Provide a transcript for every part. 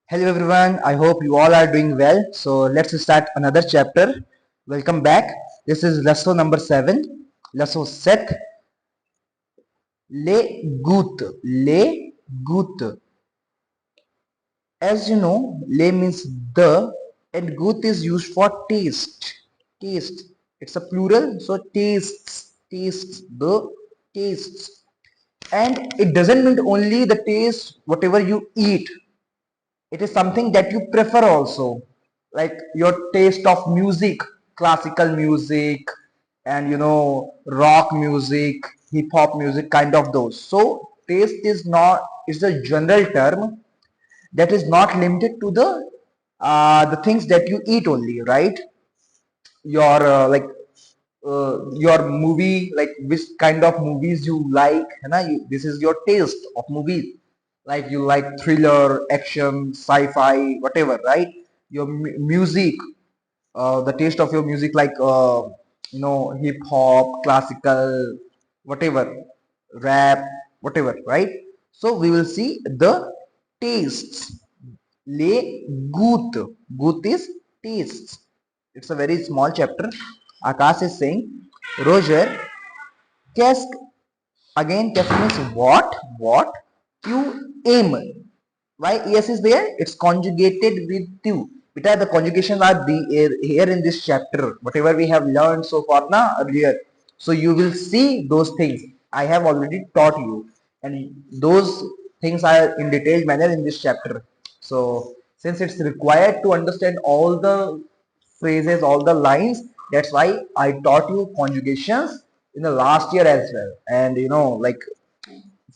Hello everyone, I hope you all are doing well. So let's start another chapter. Welcome back. This is lesson number 7. Lesson 7. Les goûts. Les goûts. As you know, les means the and goût is used for taste. Taste. It's a plural, so tastes. Tastes. The tastes. And it doesn't mean only the taste, whatever you eat. It is something that you prefer also, like your taste of music, classical music, and rock music, hip hop music, kind of those. So taste is a general term that is not limited to the things that you eat only, right? Your your movie, like which kind of movies you like, this is your taste of movies. Like you like thriller, action, sci-fi, whatever, right? Your music, the taste of your music, like hip hop, classical, whatever, rap, whatever, right? So we will see the tastes. Les goûts. Goût is tastes. It's a very small chapter. Akash is saying, Roger, qu'est-ce again? Qu'est-ce means what? What? You aim. Why yes is there? It's conjugated with you. Beta, the conjugations are here in this chapter. Whatever we have learned so far now earlier. So you will see those things. I have already taught you. And those things are in detailed manner in this chapter. So since it's required to understand all the phrases, all the lines, that's why I taught you conjugations in the last year as well. And like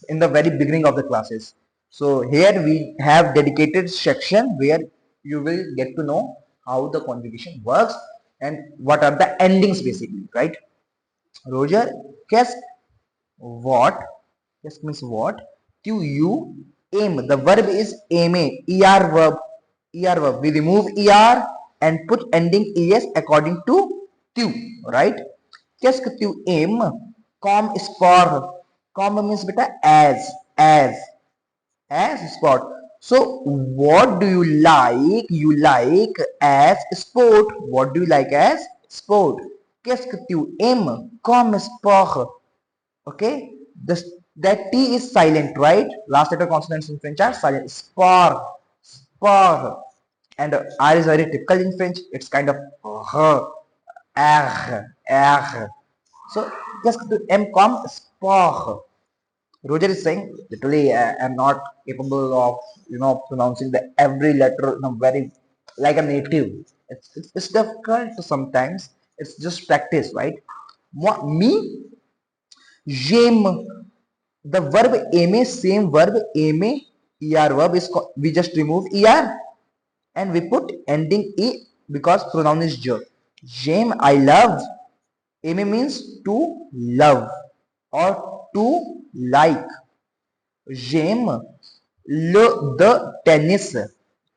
in the very beginning of the classes. So here we have dedicated section where you will get to know how the conjugation works and what are the endings basically, right? Roger, qu'est what? Qu'est means what? To you aim. The verb is aimer. Er verb. Er verb. We remove er and put ending es according to tu, right? Qu'est-ce que tu aimes? Comme sport. Comme means beta as sport. So what do you like? You like as sport. What do you like as sport? Qu'est-ce que tu aimes comme sport? Okay, this that T is silent, right? Last letter consonants in French are silent. Sport, and R is very typical in French. It's kind of r. So just to M com sport. Roger is saying literally I'm not capable of pronouncing the every letter very like a native. It's difficult sometimes. It's just practice, right? Me, j'aime. The verb aimer, same verb aimer, er verb is we just remove er and we put ending e because pronoun is je. J'aime, I love. Aimer means to love or to like. J'aime the tennis.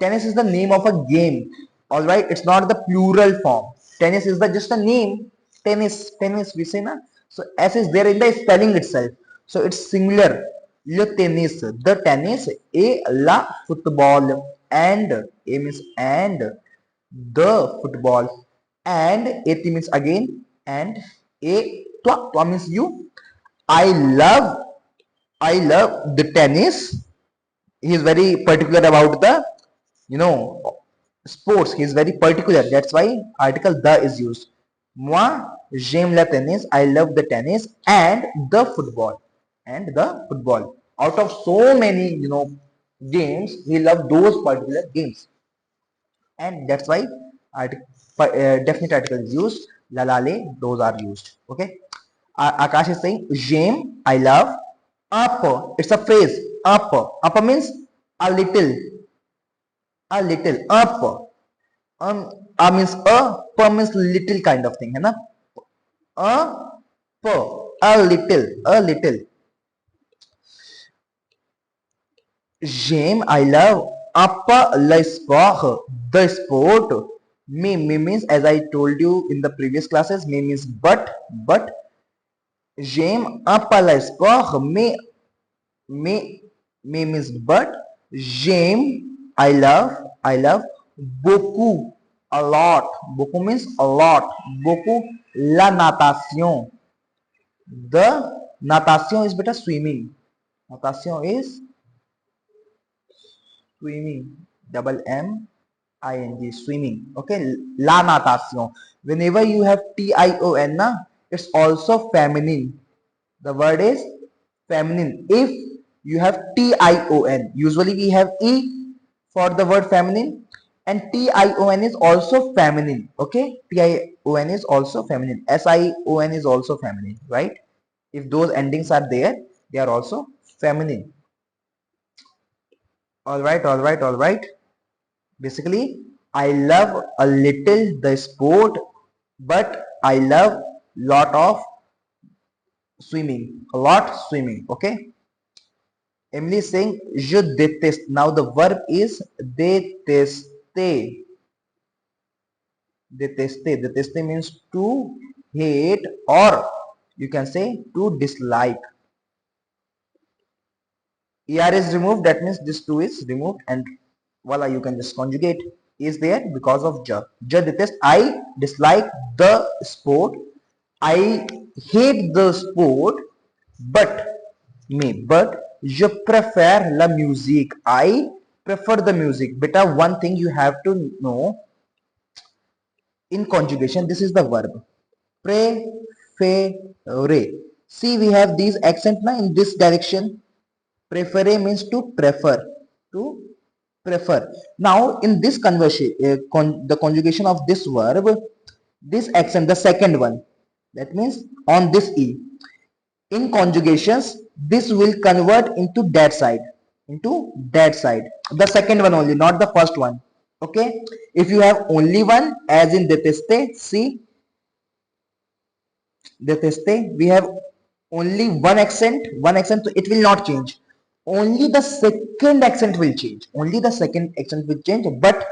Tennis is the name of a game. All right, it's not the plural form. Tennis is the just a name. Tennis we say na. So s is there in the spelling itself. So it's singular. Le tennis, the tennis. A la football, and a means and the football, and et means again, and a toi means you. I love I love the tennis. He is very particular about the you know sports. He is very particular. That's why article the is used. Moi, j'aime le tennis. I love the tennis and the football. And the football. Out of so many games, he loved those particular games, and that's why definite article is used. Lalale, those are used. Okay. Akash is saying j'aime, I love. Up, it's a phrase. Up means a little, up. A means per means little kind of thing, है ना? Per, a little. J'aime, I love. Up le sport, the sport. Me means, as I told you in the previous classes, me means but. J'aime up le sport, me means but. J'aime I love beaucoup, a lot. Beaucoup means a lot. Beaucoup la natation. The natation is better swimming. Natation is swimming. Double M-I-N-G, swimming. Okay, la natation. Whenever you have T-I-O-N, na, it's also feminine. The word is feminine. If you have T-I-O-N, usually we have E for the word feminine, and T-I-O-N is also feminine. Okay, T-I-O-N is also feminine. S-I-O-N is also feminine, right? If those endings are there, they are also feminine. All right, all right, all right. Basically, I love a little the sport, but I love lot of swimming, a lot swimming. Okay. Emily is saying je déteste. Now the verb is détester. Détester. Détester means to hate, or you can say to dislike. Er is removed. That means this two is removed, and voila, you can just conjugate is there because of je. Je déteste. I dislike the sport. I hate the sport, but but je préfère la musique. I prefer the music. Beta, one thing you have to know in conjugation, this is the verb. Préférer. See, we have these accent now in this direction. Préférer means to prefer. To prefer. Now, in this conversion, the conjugation of this verb, this accent, the second one, that means on this E. In conjugations, this will convert into that side. Into that side. The second one only, not the first one. Okay. If you have only one, as in deteste, see, deteste, we have only one accent, so it will not change. Only the second accent will change. Only the second accent will change, but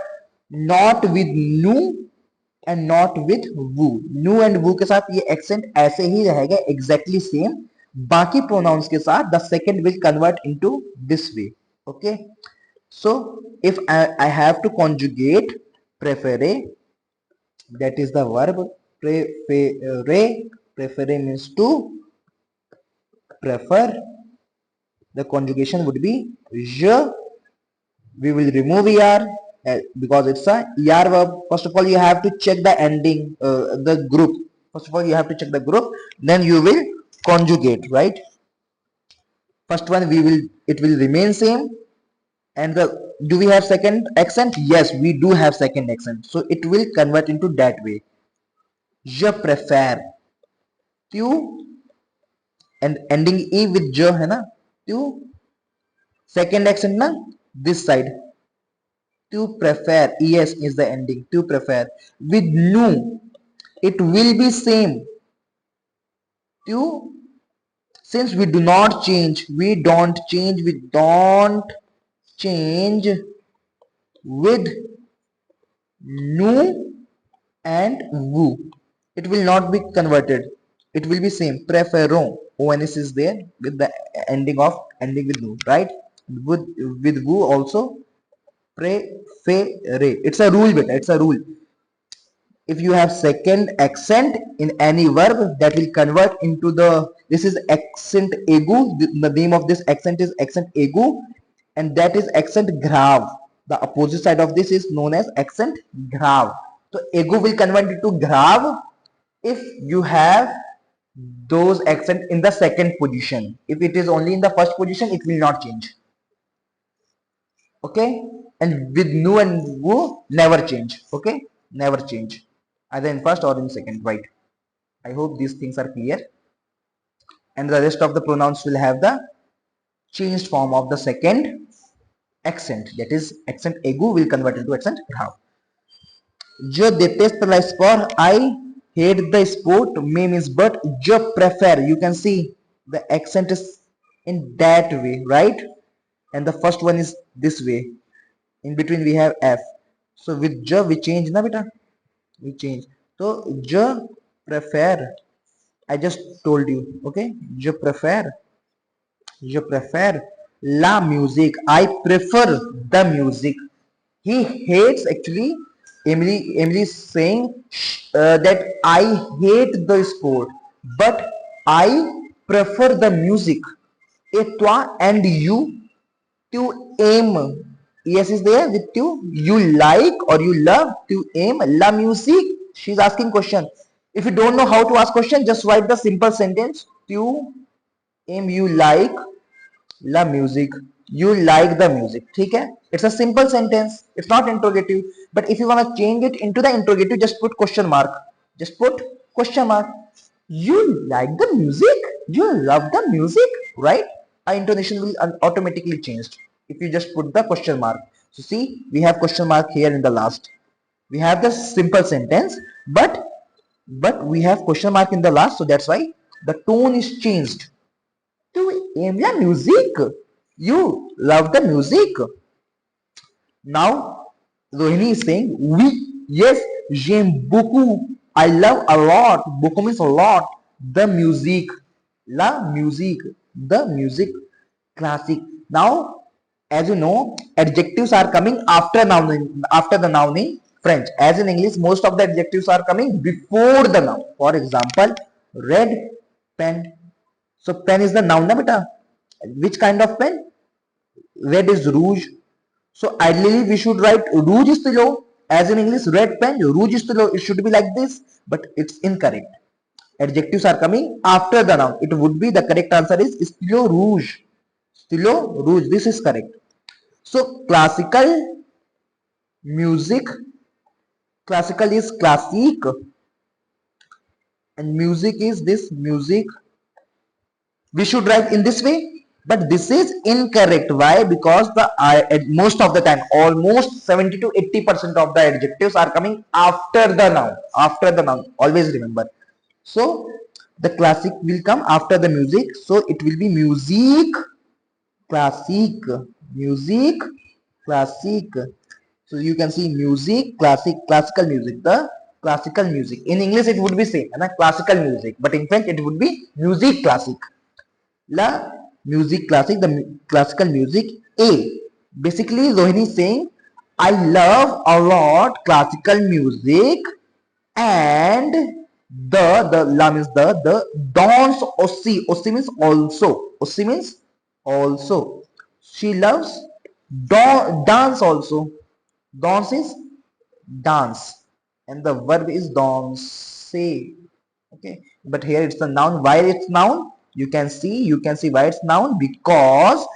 not with nu and not with वो. Nu and वो के साथ ये accent ऐसे ही रहेगा exactly same. बाकी pronouns के साथ the second will convert into this way. Okay. So if I have to conjugate prefere, that is the verb prefere. Prefere means to prefer. The conjugation would be je. We will remove er because it's a er verb. First of all, you have to check the ending, the group. First of all, you have to check the group, then you will conjugate, right? First one, it will remain same. And do we have second accent? Yes, we do have second accent, so it will convert into that way. Je préfère. Tu, and ending e with je hai na. Tu, second accent na, this side. To prefer, es is the ending. To prefer. With nu, it will be same. To, since we do not change, we don't change with nu and wu, it will not be converted. It will be same. Preferons, ons is there with the ending with nu, right? With wu also. Prefere. It's a rule, beta. It's a rule. If you have second accent in any verb, that will convert into this is accent aigu. The name of this accent is accent aigu, and that is accent grave. The opposite side of this is known as accent grave. So aigu will convert into grave if you have those accent in the second position. If it is only in the first position, it will not change. Okay. And with nu and wu, never change. Okay, never change, either in first or in second, right? I hope these things are clear. And the rest of the pronouns will have the changed form of the second accent, that is accent aigu will convert into accent grave. Je déteste le sport. I hate the sport. May means but. Je préfère. You can see the accent is in that way, right? And the first one is this way. In between we have f. So with je we change na beta. We change. So je préfère. I just told you. Okay. Je préfère. Je préfère la musique. I prefer the music. He hates actually. Emily is saying that I hate the sport, but I prefer the music. Et toi and you to aim. Yes is there with you. You like or you love to aim la music. She's asking question. If you don't know how to ask question, just write the simple sentence. To aim you like la music. You like the music. ठीक है? It's a simple sentence. It's not interrogative. But if you want to change it into the interrogative, just put question mark. Just put question mark. You like the music? You love the music, right? Our intonation will automatically change if you just put the question mark. So see, we have question mark here in the last. We have the simple sentence, but we have question mark in the last, so that's why the tone is changed. Tu aimes la musique. You love the music. Now, Rohini is saying, oui, yes, j'aime beaucoup. I love a lot. Beaucoup means a lot. The music. La musique. The music. Classic. Now, as you know, adjectives are coming after noun, after the noun in French. As in English, most of the adjectives are coming before the noun. For example, red pen. So pen is the noun, na beta? Which kind of pen? Red is rouge. So ideally we should write rouge stylo. As in English, red pen, rouge stylo. It should be like this, but it's incorrect. Adjectives are coming after the noun. It would be, the correct answer is stylo rouge. Stylo rouge. This is correct. So classical music. Classical is classic, and music is this music. We should write in this way, but this is incorrect. Why? Because the most of the time, almost 70 to 80% of the adjectives are coming after the noun. After the noun, always remember. So the classic will come after the music, so it will be music classic. Music classic. So you can see music classic, classical music, the classical music. In English it would be same, classical music, but in French it would be music classic. La music classic, the classical music. A. Basically, Rohini is saying, I love a lot classical music, and the la means the dance aussi. Aussi means also. Aussi means also. She loves dance also. Dance is dance, and the verb is dance. Okay, but here it's a noun. Why it's noun? You can see why it's noun, because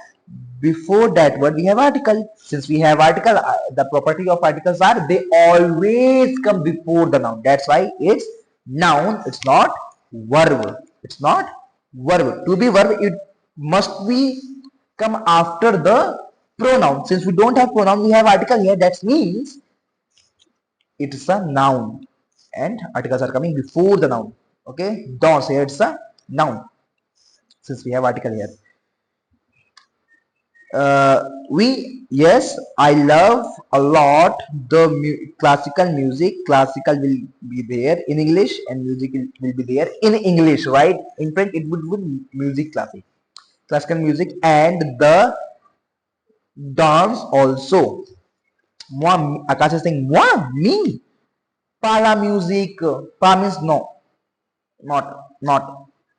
before that word we have article. Since we have article, the property of articles are they always come before the noun. That's why it's noun. It's not verb. It's not verb. To be verb, it must be come after the pronoun. Since we don't have pronoun, we have article here. That means it's a noun, and articles are coming before the noun. Okay, don't say it's a noun since we have article here. Yes, I love a lot the classical music. Classical will be there in English, and music will be there in English, right? In French it would be music classic, classical music, and the dance also. Moi, Akash is saying, moi, me, pas la musique. Pas means no, not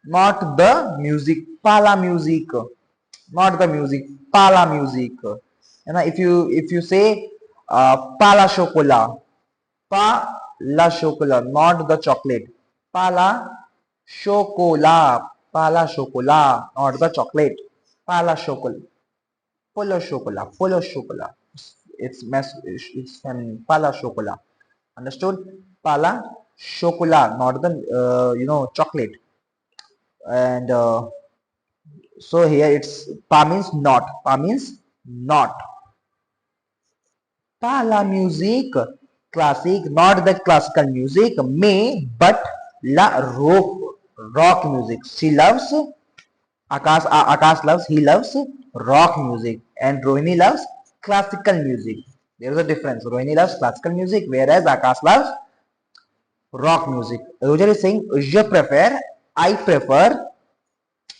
the music. Pas la musique, not the music. Pas la musique. And if you say pas la chocolat, pas la chocolat, not the chocolate. Pas la chocolat, pas la chocolat, not the chocolate. Pas la chocolat. Full chocolat, full chocolat. It's feminine. Pala chocolat. Understood? Pala chocolat, not the chocolate. And so here it's pa means not. Pa means not. Pala music, classic, not the classical music. May, but la rock music. She loves Akash loves, he loves rock music, and Rohini loves classical music. There is a difference. Rohini loves classical music, whereas Akash loves rock music. Roger is saying, I prefer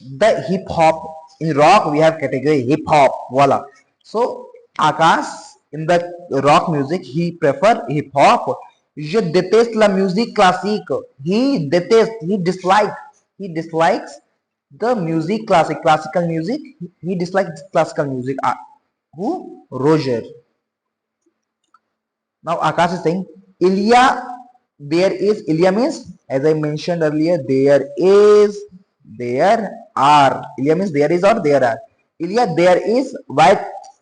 the hip hop. In rock, we have category hip hop. Voila. So Akash in the rock music, he prefer hip hop. Je déteste la musique classique. He dislikes the music classical music. He dislikes classical music. Who? Roger. Now Akash is saying Ilya, Ilya means, as I mentioned earlier, there are. Ilya means there is or there are. Ilya, there is. Why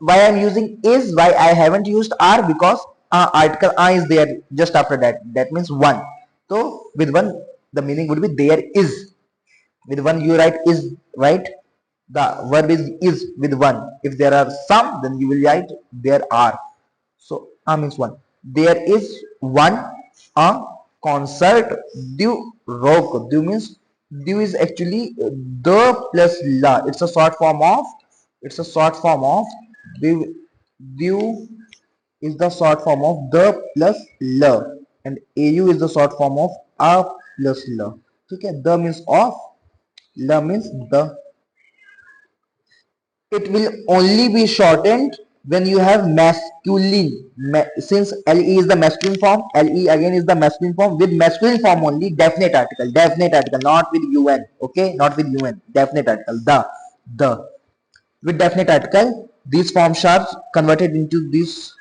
I'm using is, why I haven't used are, because article is there just after that. That means one. So with one, the meaning would be there is. With one you write is, right? The verb is with one. If there are some, then you will write there are. So means one. There is one concert du rock. Du means, du is actually the plus la. It's a short form of du. Du is the short form of the plus la, and au is the short form of a plus la. Okay, the means of, la means the. It will only be shortened when you have masculine. Since le is the masculine form, le again is the masculine form. With masculine form only, definite article, not with un. Okay, not with un. Definite article, the. With definite article, these forms are converted into this,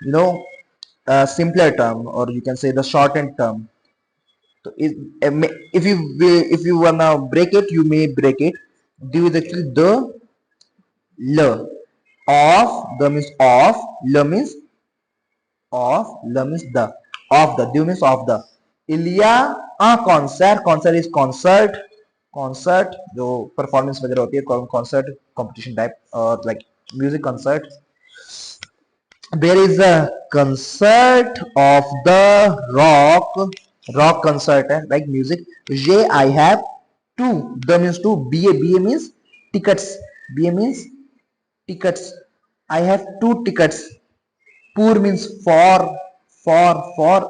simpler term, or you can say the shortened term. So if you wanna break it, you may break it. Do is actually the L. Of, the means of, L means of, L means the. Of the, do means of the. Ilya concert is concert जो performance वगैरह होती है, concert competition type, और like music concert. There is a concert of the rock concert है, like music. J I have two, the means two, ba means tickets, ba means tickets. I have two tickets. Pour means for.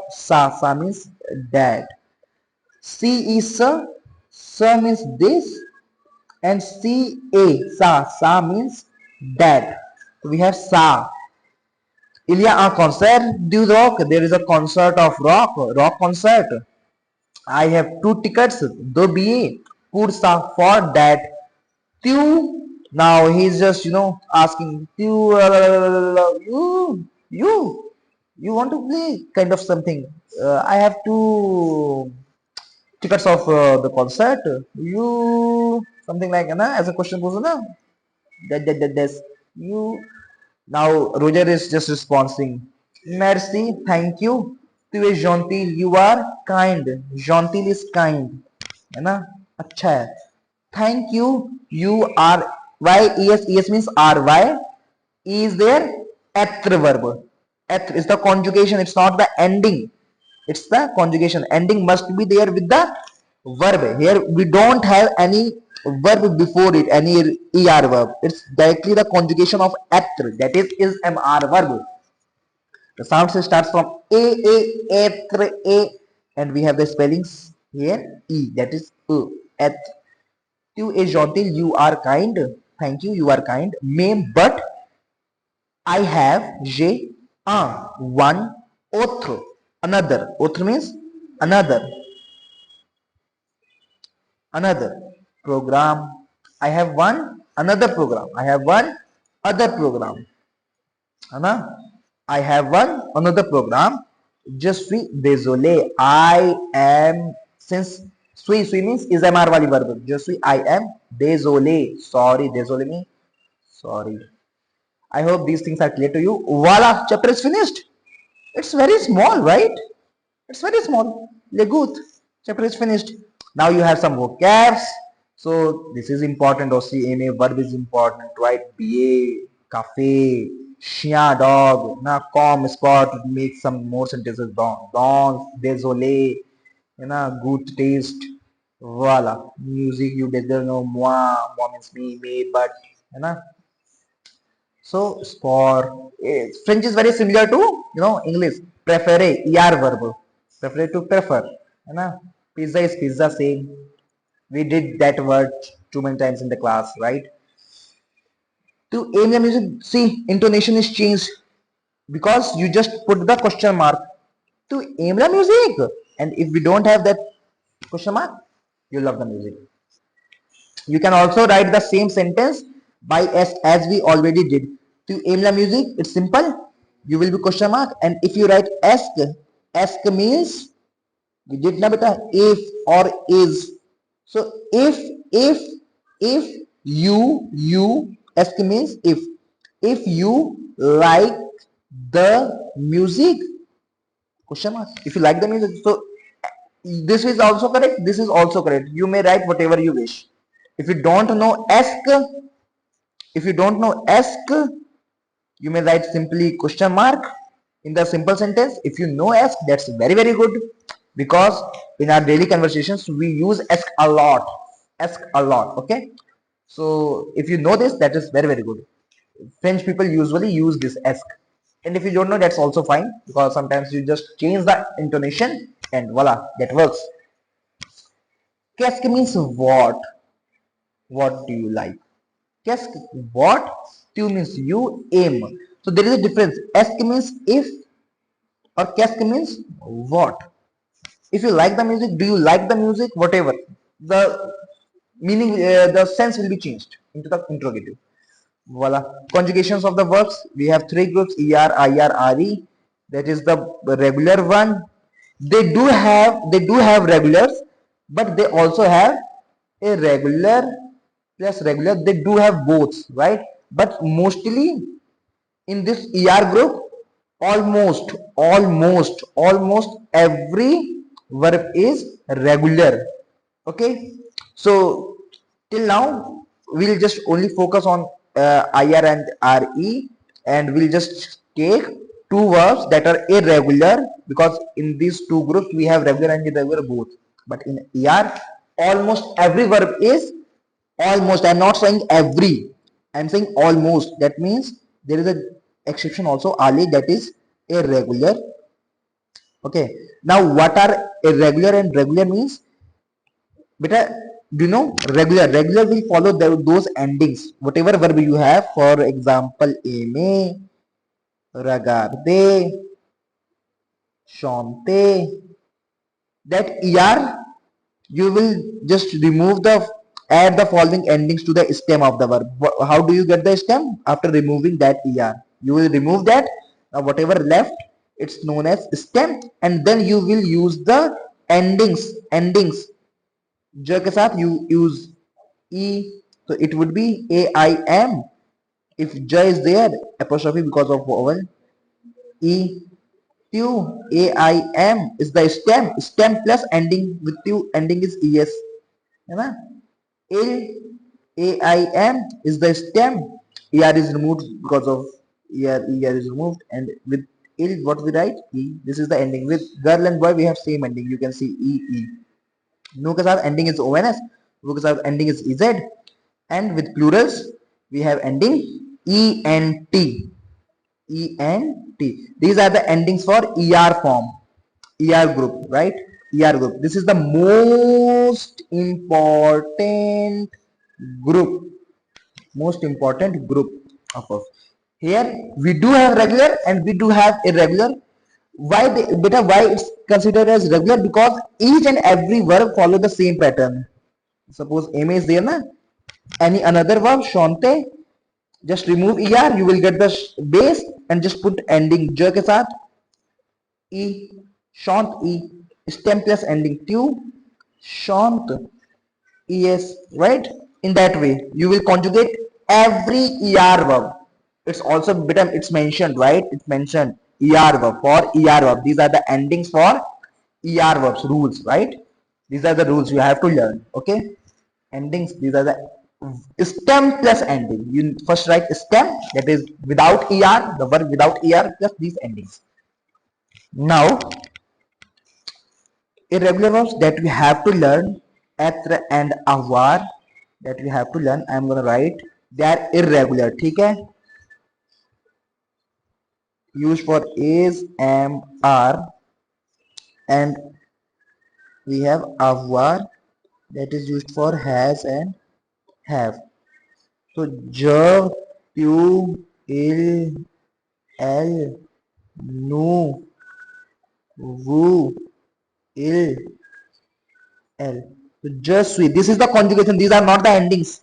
Sa means dad. C is sir means this, and sa means dad. So we have sa. Il y a un concert du rock. There is a concert of rock concert. I have two tickets, deux billets pour ça, for that. Now he's just asking you want to play kind of something. I have two tickets of the concert. You something like na, as a question goes na, that's you. Now Roger is just responding. Merci, thank you. Tu es gentil, you are kind. Gentil is kind, है ना? अच्छा है. Thank you, you are. Why es means are. Why is there? Être verb. Être is the conjugation. It's not the ending. It's the conjugation. Ending must be there with the verb. Here we don't have any verb before it, any er verb. It's directly the conjugation of être, that is mr verb. The sound starts from être, a, and we have the spellings here e, that is et. Tu es gentil, you are kind. Thank you, you are kind. Mais, but I have, j'ai un, one, autre, another. Autre means another program. I have one another program. I have one other program. है. I have one another program. Je suis désolé. I am, since suis means is MR wali verb. Je suis, I am désolé. Sorry. Désolé means sorry. I hope these things are clear to you. Voila, chapter is finished. It's very small, right? It's very small. Le goût. Chapter is finished. Now you have some vocabs. So this is important. OCMA verb is important, right? BA, cafe, chien, dog. Now com, spot, make some more sentences. Dans, désolé. Good taste. Voila. Music, you better know. Moi means me, but. So sport. French is very similar to English. Prefere, er verb. Prefere to prefer. Pizza is pizza, same. We did that word too many times in the class, right? To aim the music, see, intonation is changed. because you just put the question mark to aim the music. And if we don't have that question mark, you love the music. You can also write the same sentence by as we already did. To aim the music, it's simple. You will be question mark, and if you write ask means we did na beta if or is. So if you ask means if you like the music, question mark. If you like the music, so this is also correct, this is also correct. You may write whatever you wish. If you don't know ask, if you don't know ask, you may write simply question mark in the simple sentence. If you know ask, that's very good, because in our daily conversations we use ask a lot. Ask a lot, okay? So if you know this, that is very good. French people usually use this ask. And if you don't know, that's also fine, because sometimes you just change the intonation and voila, that works. Qu'est-ce means what? What do you like? Qu'est-ce what? Tu means you aim. So there is a difference. Ask means if, or qu'est-ce means what. If you like the music, do you like the music? Whatever. The meaning, the sense will be changed into the interrogative. Voila. Conjugations of the verbs. We have three groups: er, ir, re. That is the regular one. They do have regulars, but they also have irregular plus regular. They do have both, right? But mostly in this er group, almost every verb is regular. Okay, so till now we'll just only focus on ir and re, and we'll just take two verbs that are irregular, because in these two groups we have regular and irregular both. But in er, almost every verb is, almost, I'm not saying every, I'm saying almost. That means there is a exception also, ali, that is irregular. Okay, now what are irregular and regular means? Beta, do you know regular will follow those endings, whatever verb you have. For example, aimer, regarder, chanter, that er, you will just remove the, add the following endings to the stem of the verb. How do you get the stem? After removing that er, you will remove that. Now whatever left, it's known as stem, and then you will use the endings. j के साथ you use e, so it would be aim. If j is there, apostrophe because of vowel, e. Tu, aim is the stem plus ending with tu, ending is es, है ना? il, aim is the stem, er is removed because of er is removed, and with il what we write e. This is the ending. With girl and boy we have same ending, you can see e. Nu के साथ ending is ons, वो के साथ ending is ez, and with plurals we have ending ent. ent, these are the endings for er form, er group, right? Er group, this is the most important group, of course. Here we do have regular and we do have irregular. Why beta, why it's considered as regular? Because each and every verb follow the same pattern. Suppose aim is there na, any another verb shante, just remove er, you will get the base, and just put ending j के साथ e, shant e, stem plus ending tu, shant es, right? In that way you will conjugate every er verb. It's also bit, it's mentioned, right? It's mentioned er verb, for er verb, these are the endings for er verbs, rules, right? These are the rules you have to learn. Okay, endings, these are the stem plus ending. You first write stem, that is without er, the verb without er, plus these endings. Now irregular verbs that we have to learn, être and avoir, that we have to learn, I'm gonna write, they are irregular. ठीक है, used for is, am, are, and we have avoir, that is used for has and have. So je, tu, il, elle, nu, vu, il, l. So just sweet. This is the conjugation. These are not the endings.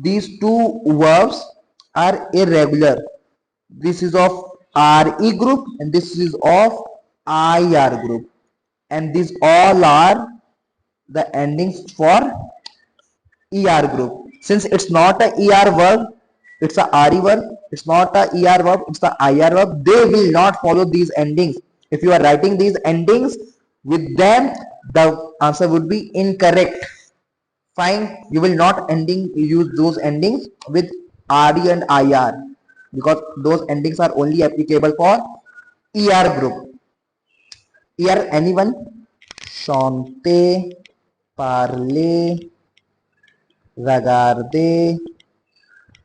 These two verbs are irregular. This is of RE group and this is of IR group. And these all are the endings for ER group. Since it's not a ER verb, it's a RE verb. It's not a ER verb, it's the IR verb. They will not follow these endings. If you are writing these endings with them, the answer would be incorrect. Fine, you will not use those endings with RE and IR because those endings are only applicable for ER group. ER, anyone? Chante, parler, regarder,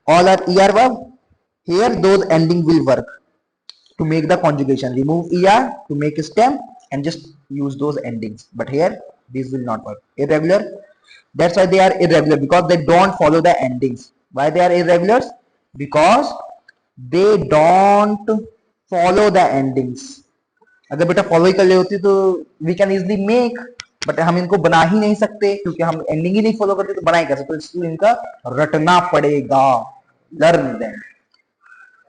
all are ER verb. Here those ending will work to make the conjugation. Remove ER to make a stem and just use those endings. But here these will not work. Irregular. That's why they are irregular because they don't follow the endings. Why they are irregulars? Because they don't follow the endings. अगर बेटा follow ही कर ले होती तो we can easily make, but हम इनको बना ही नहीं सकते क्योंकि हम एंडिंग ही नहीं फॉलो करते तो बना ही कैसे, तो इसलिए इनका रटना पड़ेगा. Learn them.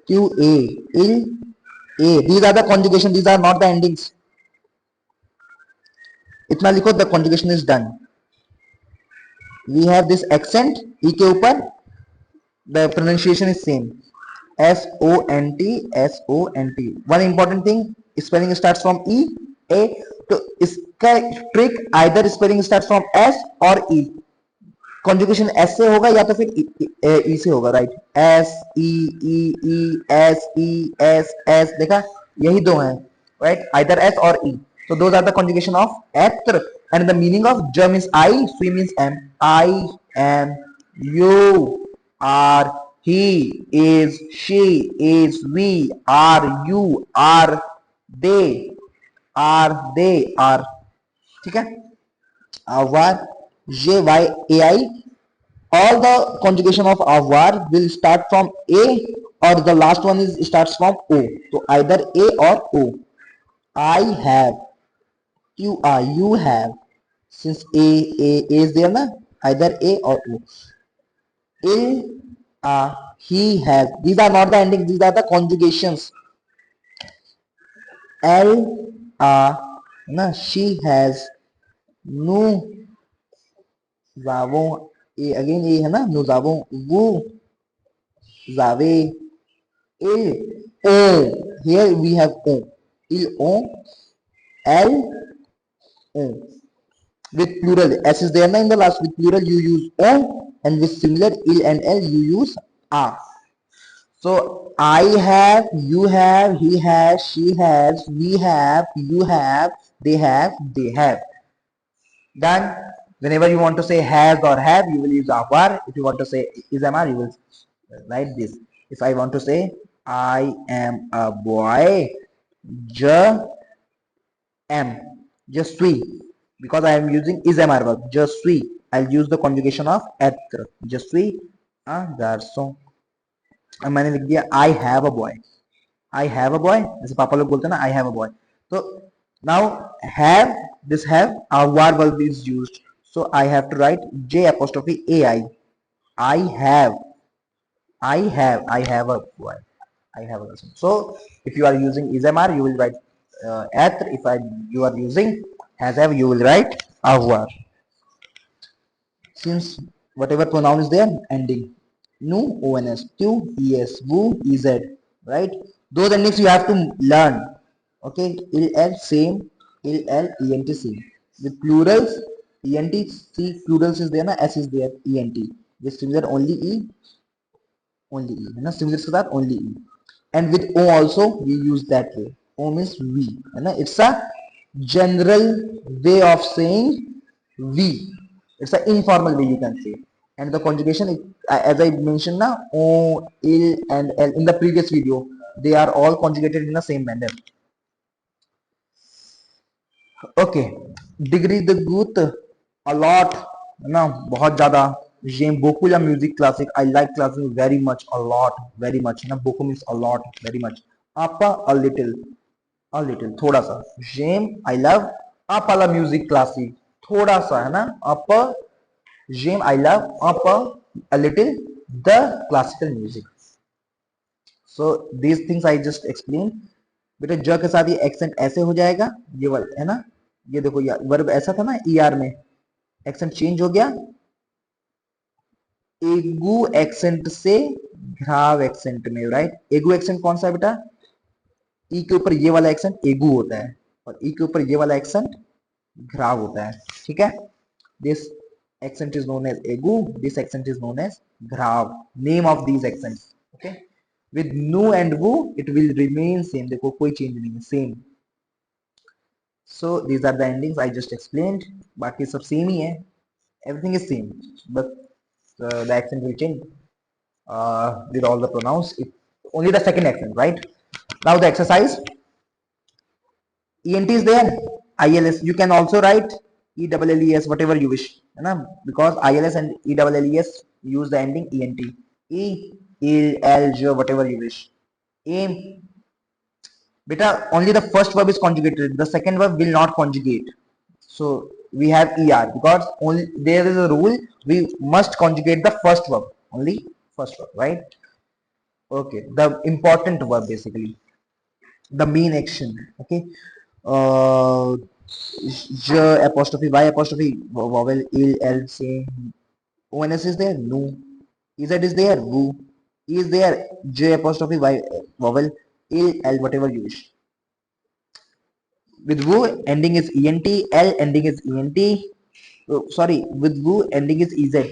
क्यू ए इल ए, these are the conjugation, these are not the endings. इतना लिखो, the conjugation is done. We have this accent e के ऊपर, the pronunciation is same. SONT. One important thing, spelling starts from E A. तो इसका trick, either spelling start from S और E. Conjugation S से होगा या तो फिर ई से होगा. Right, S E E E S E S S, देखा यही दो हैं. राइट, आइदर एस और ई. So those are the conjugation of etr, and the meaning of j means I, swi means am. I am, you are, he is, she is, we are, you are, they are. ठीक है. Our, j y a I, all the conjugation of avoir will start from a or the last one is starts from o. So either a or o. I have, you have, since a is there na, either a or o. Il he has, these are not the endings, these are the conjugations. Elle na, she has. Nous avons, again a है ना, nous avons, vous avez, ils ont, here we have ont, ils ont, elles ont. With plural, s is there na in the last, with plural you use ont, and with singular il and l you use a. So I have, you have, he has, she has, we have, you have, they have. Done. Whenever you want to say has or have, you will use avoir. If you want to say is am, you will write this. If I want to say I am a boy, je am, je suis, because I am using is am verb, je suis, I'll use the conjugation of être. Je suis un garçon. अब मैंने लिख दिया I have a boy. I have a boy, जैसे पापा लोग बोलते हैं ना I have a boy. तो now have, this have, avoir verb is used. So I have to write J apostrophe AI. I have a boy. I have a person. So if you are using ismr, you will write être. If you are using has have, you will write avoir. Since whatever pronoun is there, ending. Nu, ons, tu, es, vu, ez. Right? Those endings you have to learn. Okay, il, l, same, il, l, ent, same. With plurals, ent, see plurals is there na, s is there, ent. With singular only e, है ना, singular के साथ only e. And with o also we use that way. O means we, है ना. It's a general way of saying we. It's an informal way you can say. And the conjugation, as I mentioned now, o, il, and l in the previous video, they are all conjugated in the same manner. Okay, degree the good a lot, ना बहुत ज़्यादा. J'aime beaucoup la musique classique. I like classic very much, a lot, very much. ना beaucoup means a lot, very much. आपा a little थोड़ा सा, GeM I love आप वाला music classic थोड़ा सा है ना, अप जेम आई लव अप a little the classical music. So these things I just explain. बेटा ज के साथ ये एक्सेंट ऐसे हो जाएगा, ये वाला है ना, ये देखो यार वर्ब ऐसा था ना ई आर में, एक्सेंट चेंज हो गया एगू एक्सेंट से घ्राव एक्सेंट में, राइट. एगू एक्सेंट कौन सा है बेटा, ई के ऊपर ये वाला एक्सेंट एगू होता है और ई के ऊपर ये वाला एक्सेंट घ्राव होता है. ठीक है. This accent is known as egu, this accent is known as घ्राव. name of these accents. okay, with nu and wu it will remain same. देखो कोई चेंज नहीं है, same. so these are the endings I just explained. बाकी सब same ही है, everything is same, but the accent will change with all the pronouns. Only the second accent, right? Now the exercise. ENT is there, ILS. You can also write ELLES, whatever you wish, है ना? Because ILS and ELLES use the ending ENT. E, L, J, whatever you wish. Aim. Beta, only the first verb is conjugated. The second verb will not conjugate. So we have ER because only there is a rule. We must conjugate the first verb. Only first verb, right? Okay. The important verb basically. The main action. Okay. uh, J apostrophe Y apostrophe vowel il L say ONS is there, no. EZ is there, woo. E is there, J apostrophe Y vowel il L whatever you wish. With woo ending is ENT, L ending is ENT. Oh, sorry, with woo ending is EZ.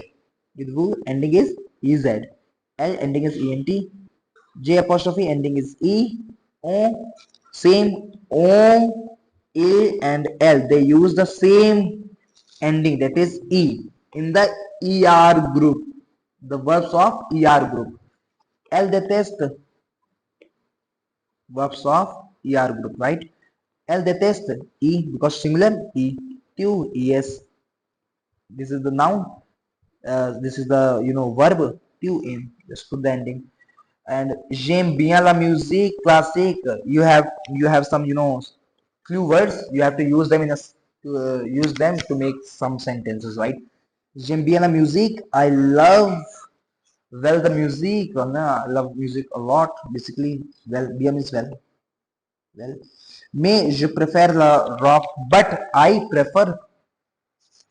With woo ending is EZ. L ending is ENT. J apostrophe ending is E. O same O, A and L. They use the same ending, that is E, in the ER group. The verbs of ER group. L detest verbs of ER group, right? L detest E because singular E. To ES. This is the noun. This is the verb. To in. Just put the ending. And j'aime bien la musique classique. You have some few words. You have to use them use them to make some sentences, right? J'aime bien la musique. I love the music. Or no, I love music a lot. Basically, well, bien means well. Well, mais je préfère la rock, but I prefer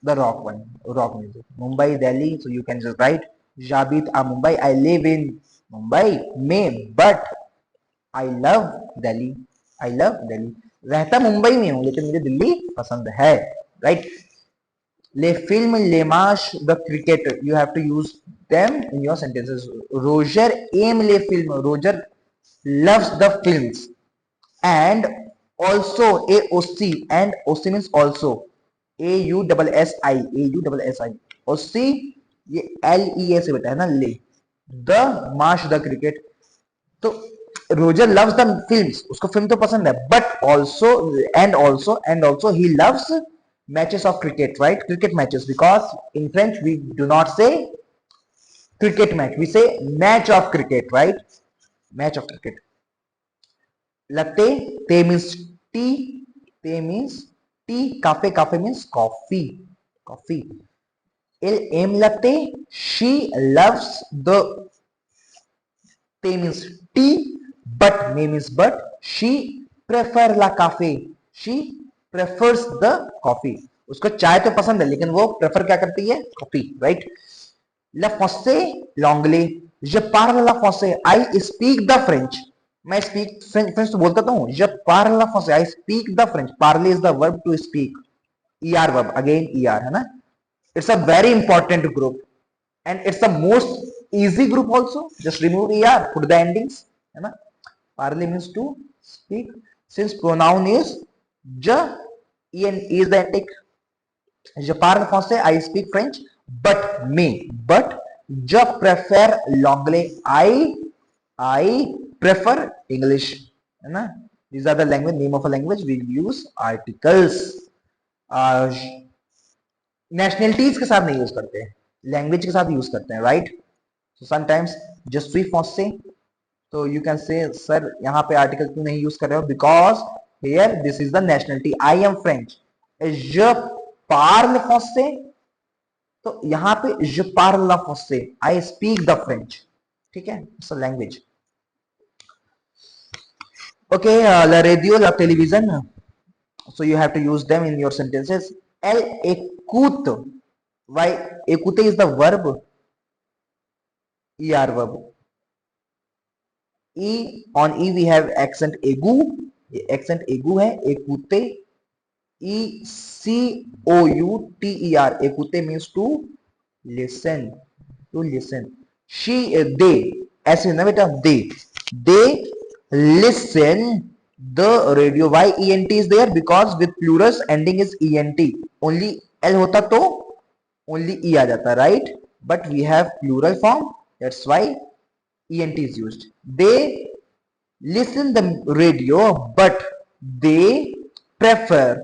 the rock one, rock music. Mumbai, Delhi. So you can just write Jabit a Mumbai. I live in Mumbai, may, but I love Delhi. I love Delhi. रहता मुंबई में हूँ लेकिन मुझे दिल्ली पसंद है, right. ले film ले माश the cricket. You have to use them in your sentences. Roger aim le film. Roger loves the films. And also AOC, and OC means also. AUSSI. OC ये LE से बेटा है ना, ले. द माश द क्रिकेट. तो रोजर लव्स द फिल्म्स, उसको फिल्म तो पसंद है, but also and also he loves matches of cricket, right. Cricket matches, because in French we do not say cricket match, we say match of cricket, right. Match of cricket. Latte, te means tea, te means tea. Cafe means coffee. Il aime latte, she loves the. Te means tea, but name is but. She prefer la cafe. She prefers the coffee. उसको चाय तो पसंद है लेकिन वो prefer क्या करती है, coffee, right. La fosse l'anglais. Je parle la français. I speak the French. मैं speak French तो बोलता तो हूँ. Je parle la français. I speak the French. Parler is the verb to speak. ER verb again ER है ना. It's a very important group. And it's the most easy group also. Just remove ER, put the endings, है ना. Parler means to speak. Since pronoun is je, en is the antic. Je parle français, I speak French, but je préfère l'anglais, I prefer English, है ना. These are the language, name of a language. We use articles. Nationalities के साथ नहीं use करते हैं, language के साथ use करते हैं, right. So sometimes je suis français, तो यू कैन से सर यहाँ पे आर्टिकल क्यों नहीं यूज कर रहे हो, because here this is the nationality, I am French, je parle français, तो यहाँ पे je parle français, I speak the French, ठीक है, it's a language. Okay, la radio, la television, so you have to use them in your sentences. Elle écoute, why écouter is the verb, er verb. E, on E we have accent aigu, accent aigu है écouter, E C O U T E R, écouter means to listen, to listen. She, they, ऐसे ना बेटा, they listen the radio. Why ENT is there? Because with plurals ending is ENT. Only L होता तो only E आ जाता, right? But we have plural form, that's why ENT is used. They listen the radio, but they prefer,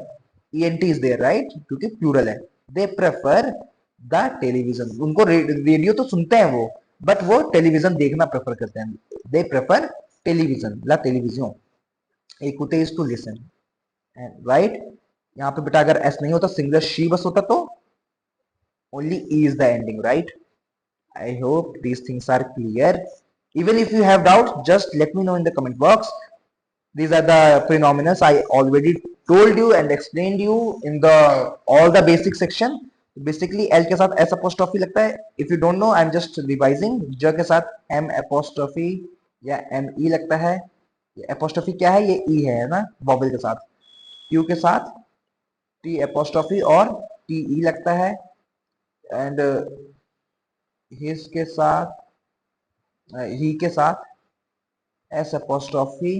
ENT is there, right? क्योंकि plural है. They prefer the television. उनको radio तो सुनते हैं वो, बट वो television देखना प्रेफर करते हैं. They prefer television, la television. Écouter is to listen, right? यहाँ पे बेटा अगर S नहीं होता, सिंगुलर she बस होता तो only E is the ending, right? I hope these things are clear. Even if you have doubts, just let me know in the comment box. These are the phenomena I already told you and explained you in the all the basic section. Basically L के साथ S apostrophe लगता है. If you don't know, I'm just revising. j के साथ M apostrophe या M E लगता है. ये apostrophe क्या है? ये E है ना, vowel के साथ. Q के साथ T apostrophe और T E लगता है. And his के साथ he के साथ S apostrophe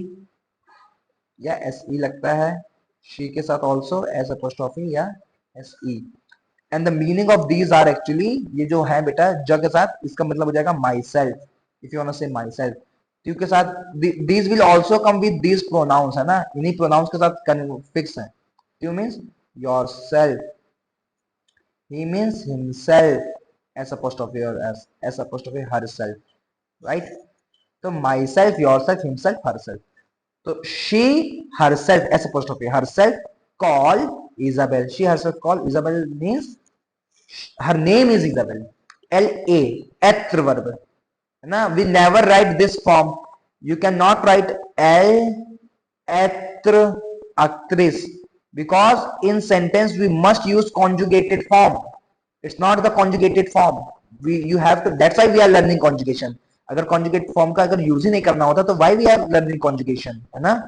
या SE लगता है. she के साथ also S apostrophe या SE. And the meaning of these are actually, ये जो है बेटा ज के साथ, इसका मतलब हो जाएगा myself. If you wanna say myself. Q के साथ these will also come with these pronouns, है ना, इन्हीं pronouns के साथ fix है. Q means yourself, he means himself, S apostrophe or S apostrophe herself, right? तो myself, yourself, himself, herself. So she herself, S apostrophe, herself call Isabel. She herself call Isabel means her name is Isabel. L-A, eth verb. Na, we never write this form. You cannot write L, eth, actress, because in sentence we must use conjugated form. It's not the conjugated form. You have to, that's why we are learning conjugation. अगर conjugate form का अगर use ही नहीं करना होता तो why we are learning conjugation, है ना?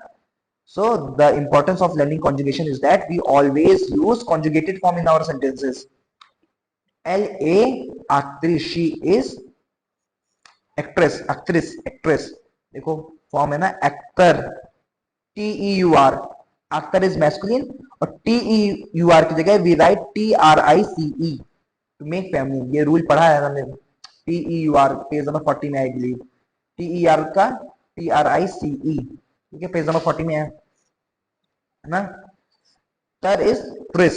So the importance of learning conjugation is that we always use conjugated form in our sentences. L-A, actress, she is actress, actress, actress. देखो form है ना actor, T-E-U-R, actor is masculine और T-E-U-R की जगह we write T-R-I-C-E to make feminine. ये rule पढ़ा है हमने. T-E-U-R पेज नंबर 40 में, आई बिलीव. T-E-R का T-R-I-C-E, ठीक है, पेज नंबर 40 में है ना. That is Tris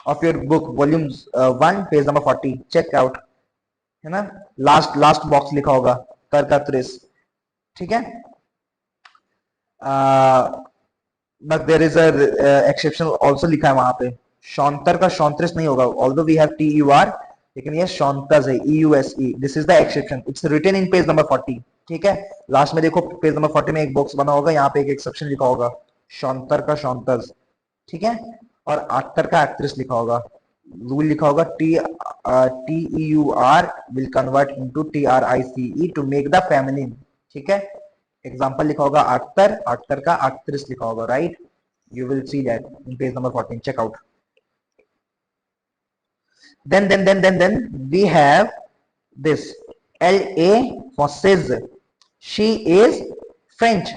of your book volume 1 page number 40. Check out, है ना, लास्ट बॉक्स लिखा होगा तर का त्रिस, ठीक है. But there is a exception also लिखा है वहां पे. शौंतर का शौंत्रिस नहीं होगा, although we have T U R, लेकिन ये शौंतस है, E U S E. This is the exception, it's written in page number 40, ठीक है. लास्ट में देखो पेज नंबर 40 में एक बॉक्स बना होगा, यहाँ पे एक एक्सेप्शन लिखा होगा, शौंतर का शौंतस, ठीक है. और एक्टर का एक्ट्रेस लिखा होगा, रूल लिखा होगा T-E-U-R will convert into T-R-I-C-E to make the feminine, ठीक है. एग्जाम्पल लिखा होगा एक्टर, एक्टर का एक्ट्रेस लिखा होगा, right. You will see that in page number 14. Check out. Then we have this L-A for says. She is French.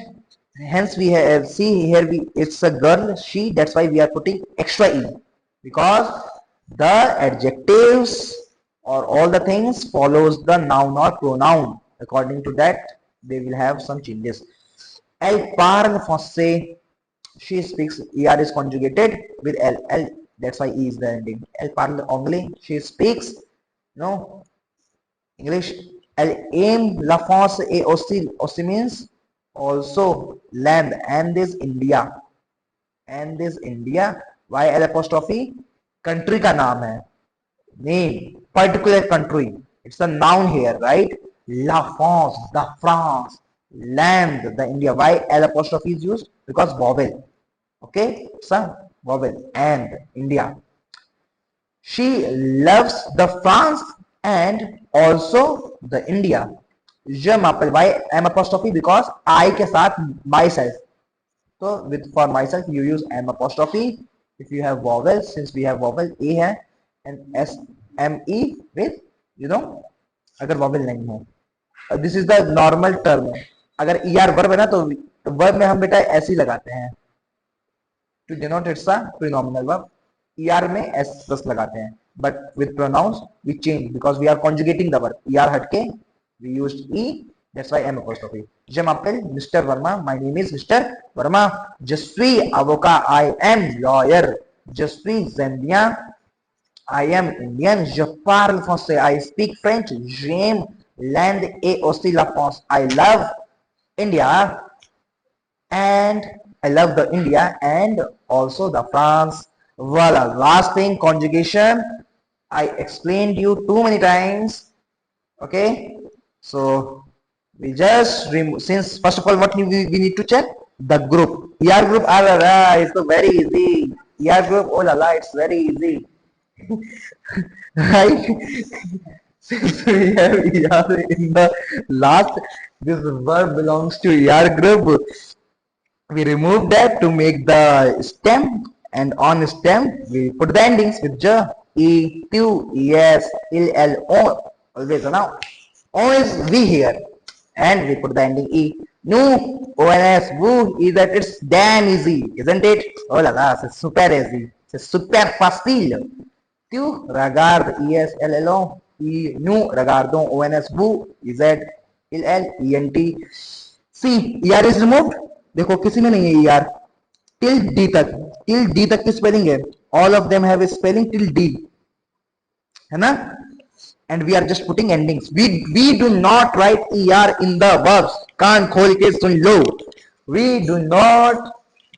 Hence we have, see here, it's a girl, she, that's why we are putting extra E, because the adjectives or all the things follows the noun or pronoun. According to that they will have some changes. Elle parle français, she speaks, er is conjugated with L, that's why E is the ending. Elle parle anglais, she speaks no English. El aim la France et aussi means also land, and this India, and this India. Why L apostrophe? Country का नाम है, name, particular country. It's a noun here, right? La France, the France, land, the India. Why L apostrophe is used? Because vowel. Okay, it's a vowel, and India. She loves the France and also the India. Je m'appelle. Why M apostrophe? Because I के साथ myself. So with for myself you use M apostrophe. If you have vowel, since we have vowel A है and S M E with अगर vowel नहीं है. This is the normal term. अगर ER verb है ना तो verb में हम बेटा ऐसे ही लगाते हैं. To denote it's a pronominal verb. ER में S plus लगाते हैं. But with pronouns we change because we are conjugating the verb. ER हटके we used E. That's why M apostrophe. Je m'appelle Mr. Verma. My name is Mr. Verma. Je suis avocat. I am lawyer. Je suis Zambian. I am Indian. Je parle français. I speak French. J'aime l'Inde et aussi la France. I love India and I love the India and also the France. Voila. Last thing, conjugation. I explained you too many times. Okay. So we just remove, since first of all what we need to check the group. ER group, ah, la, la, it's so very easy. ER group, oh la la, it's very easy. Right? Since we have ER in the last, this verb belongs to ER group. We remove that to make the stem, and on stem we put the endings with j, e, tu, es, il, l, o. Always a noun. O is we here, and we put the ending e. Nu, ons, woo is that it's damn easy, isn't it? Oh la la, c'est super easy, c'est super facile. Tu regardes, es, l, l, o. E, nous regardons, ons, vous, is that il, l, ent. See, er is removed. देखो किसी में नहीं है यार. Till D तक की spelling है. All of them have spelling till D, है ना? And we are just putting endings. We do not write er in the verbs. कान खोल के सुन लो. We do not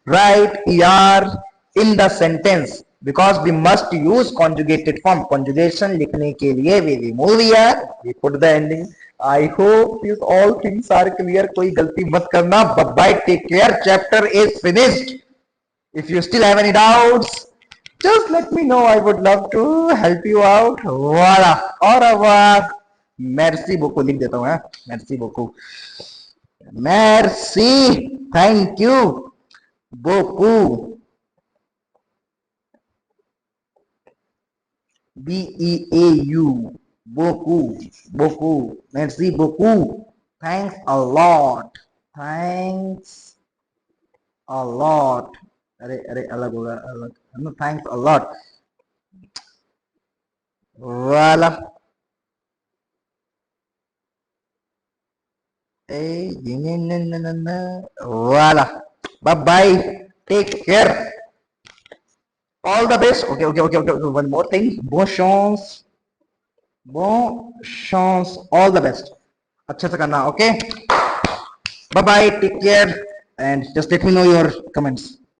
write er in the sentence because we must use conjugated form. Conjugation लिखने के लिए we remove er, we put the ending. I hope these all things are clear. कोई गलती मत करना. Bye bye. Take care. Chapter is finished. If you still have any doubts, just let me know. I would love to help you out. Voila. Au revoir. Merci beaucoup. लिख देता हूँ. Merci beaucoup. Merci. Thank you beaucoup. B-E-A-U. Beaucoup. Beaucoup. Merci beaucoup. Thanks a lot. Thanks a lot. अरे अलग होगा, अलग. No, thanks a lot. Voila. Voila. Bye bye. Take care. All the best. Okay. One more thing. Bon chance. Bon chance. All the best. अच्छे से करना. Okay. Bye bye. Take care. And just let me know your comments.